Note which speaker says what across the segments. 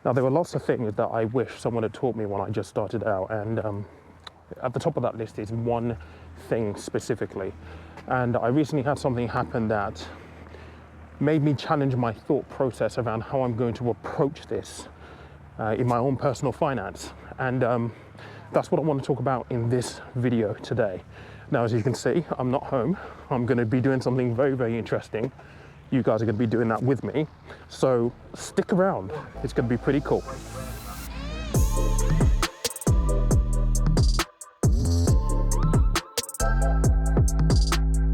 Speaker 1: Now, there were lots of things that I wish someone had taught me when I just started out, and at the top of that list is one thing specifically. And I recently had something happen that made me challenge my thought process around how I'm going to approach this in my own personal finance. And that's what I want to talk about in this video today. Now, as you can see, I'm not home. I'm going to be doing something very, very interesting. You guys are going to be doing that with me. So stick around. It's going to be pretty cool.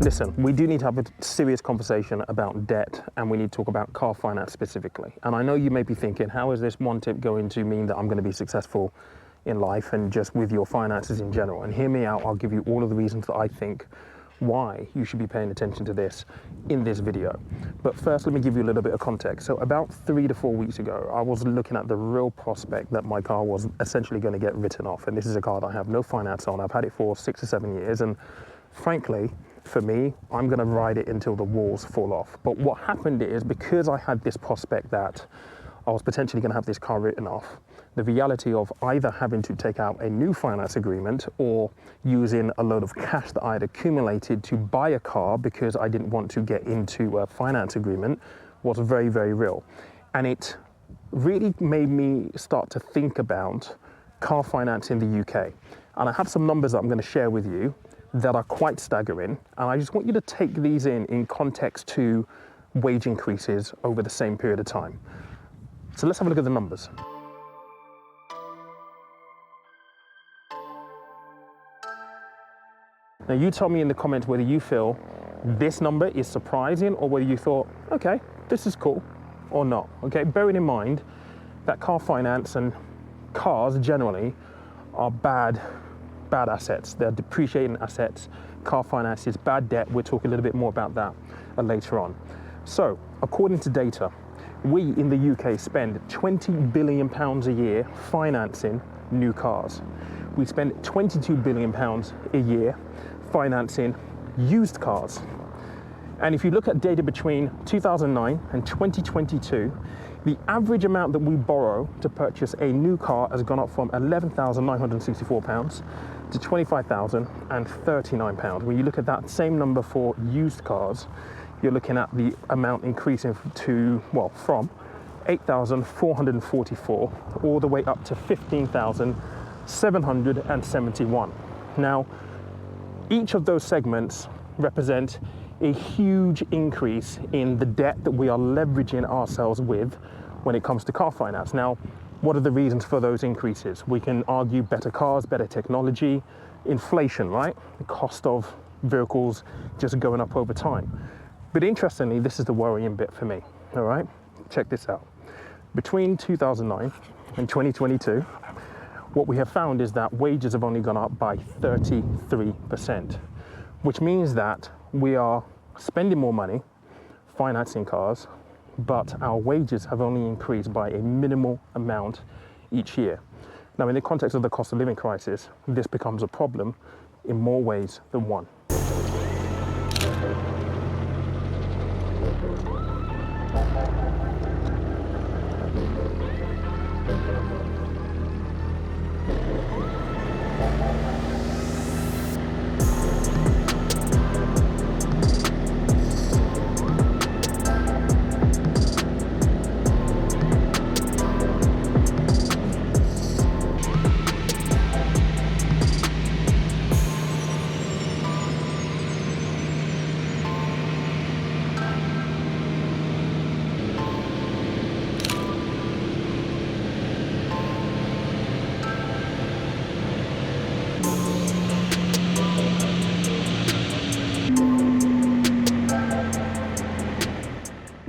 Speaker 1: Listen, we do need to have a serious conversation about debt, and we need to talk about car finance specifically. And I know you may be thinking, how is this one tip going to mean that I'm going to be successful in life and just with your finances in general? And hear me out, I'll give you all of the reasons that I think why you should be paying attention to this in this video. But first, let me give you a little bit of context. So about 3 to 4 weeks ago, I was looking at the real prospect that my car was essentially going to get written off. And this is a car that I have no finance on. I've had it for 6 or 7 years. And frankly, for me, I'm going to ride it until the walls fall off. But what happened is, because I had this prospect that I was potentially going to have this car written off, the reality of either having to take out a new finance agreement or using a load of cash that I had accumulated to buy a car because I didn't want to get into a finance agreement was very, very real. And it really made me start to think about car finance in the UK. And I have some numbers that I'm going to share with you that are quite staggering. And I just want you to take these in context to wage increases over the same period of time. So let's have a look at the numbers. Now, you tell me in the comments whether you feel this number is surprising or whether you thought, okay, this is cool or not. Okay, bearing in mind that car finance and cars generally are bad assets. They're depreciating assets. Car finance is bad debt. We'll talk a little bit more about that later on. So, according to data, we in the UK spend £20 billion a year financing new cars. We spend £22 billion a year financing used cars. And if you look at data between 2009 and 2022, the average amount that we borrow to purchase a new car has gone up from £11,964 to £25,039. When you look at that same number for used cars, you're looking at the amount increasing to, well, from 8,444 all the way up to 15,771. Now, each of those segments represent a huge increase in the debt that we are leveraging ourselves with when it comes to car finance. Now, what are the reasons for those increases? We can argue better cars, better technology, inflation, right? The cost of vehicles just going up over time. But interestingly, this is the worrying bit for me, all right? Check this out. Between 2009 and 2022, what we have found is that wages have only gone up by 33%, which means that we are spending more money financing cars, but our wages have only increased by a minimal amount each year. Now, in the context of the cost of living crisis, this becomes a problem in more ways than one.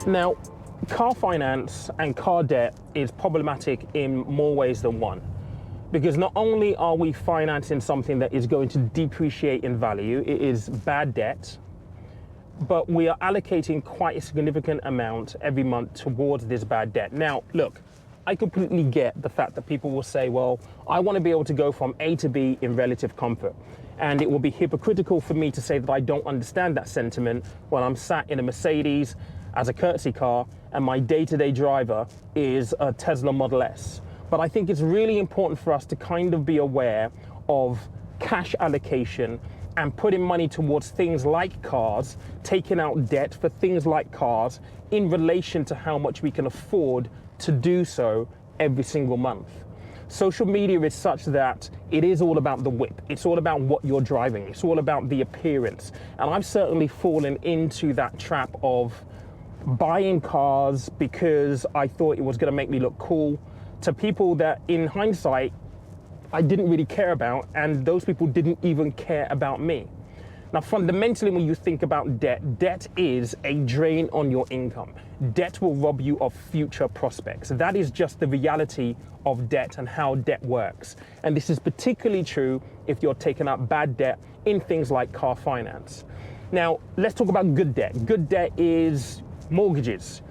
Speaker 1: Now, car finance and car debt is problematic in more ways than one, because not only are we financing something that is going to depreciate in value, it is bad debt, but we are allocating quite a significant amount every month towards this bad debt. Now, look, I completely get the fact that people will say, well, I want to be able to go from A to B in relative comfort. And it will be hypocritical for me to say that I don't understand that sentiment when I'm sat in a Mercedes as a courtesy car, and my day-to-day driver is a Tesla Model S. But I think it's really important for us to kind of be aware of cash allocation and putting money towards things like cars, taking out debt for things like cars in relation to how much we can afford to do so every single month. Social media is such that it is all about the whip. It's all about what you're driving. It's all about the appearance. And I've certainly fallen into that trap of buying cars because I thought it was going to make me look cool, to people that in hindsight I didn't really care about, and those people didn't even care about me. Now, fundamentally, when you think about debt, debt is a drain on your income. Debt will rob you of future prospects. That is just the reality of debt and how debt works. And this is particularly true if you're taking up bad debt in things like car finance. Now, let's talk about good debt. Good debt is mortgages,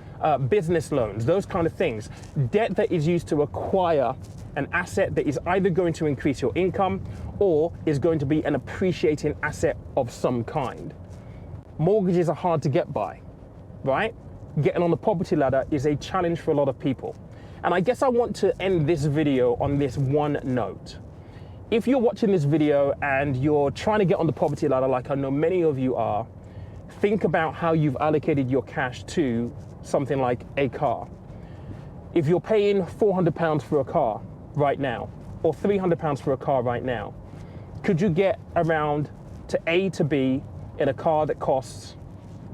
Speaker 1: business loans, those kind of things. Debt that is used to acquire an asset that is either going to increase your income or is going to be an appreciating asset of some kind. Mortgages are hard to get by, right? Getting on the property ladder is a challenge for a lot of people. And I guess I want to end this video on this one note. If you're watching this video and you're trying to get on the property ladder, like I know many of you are, think about how you've allocated your cash to something like a car. If you're paying £400 for a car right now, or £300 for a car right now, could you get around to A to B in a car that costs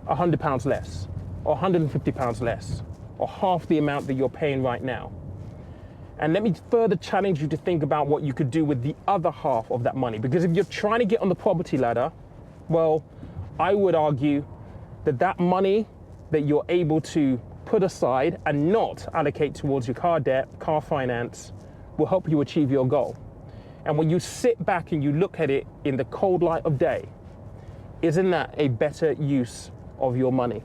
Speaker 1: £100 less, or £150 less, or half the amount that you're paying right now? And let me further challenge you to think about what you could do with the other half of that money. Because if you're trying to get on the property ladder, well, I would argue that that money that you're able to put aside and not allocate towards your car debt, car finance, will help you achieve your goal. And when you sit back and you look at it in the cold light of day, isn't that a better use of your money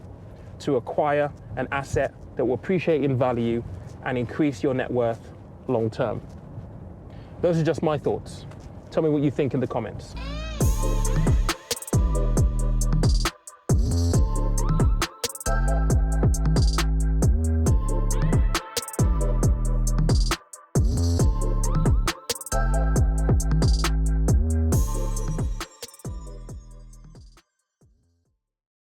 Speaker 1: to acquire an asset that will appreciate in value and increase your net worth long term? Those are just my thoughts. Tell me what you think in the comments.